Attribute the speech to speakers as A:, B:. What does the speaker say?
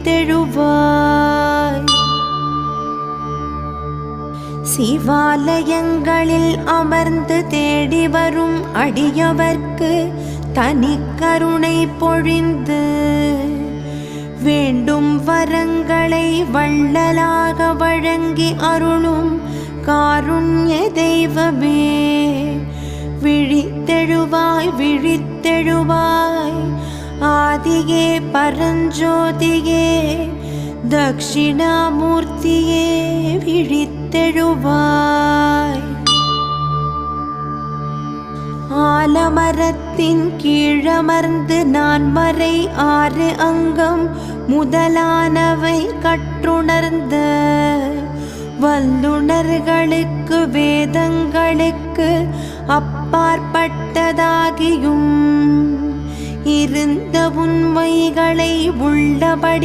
A: விழித்தெழுவாய். சிவாலயங்களில் அமர்ந்து தேடி வரும் அடியவர்க்கு தனி கருணை பொழிந்து வேண்டும் வரங்களை வள்ளலாக வழங்கி அருளும் காருண்ய தெய்வமே. விழித்தெழுவாய் விழித்தெழுவாய் ஆதியே பரஞ்சோதியே தக்ஷிணாமூர்த்தியே விழித்தெழுவாய். ஆலமரத்தின் கீழமர்ந்து நான் மறை 6 அங்கம் முதலானவை கற்றுணர்ந்த வல்லுணர்களுக்கு வேதங்களுக்கு அப்பாற்பட்டதாகியும் இருந்த உண்மைகளை உள்ளபடி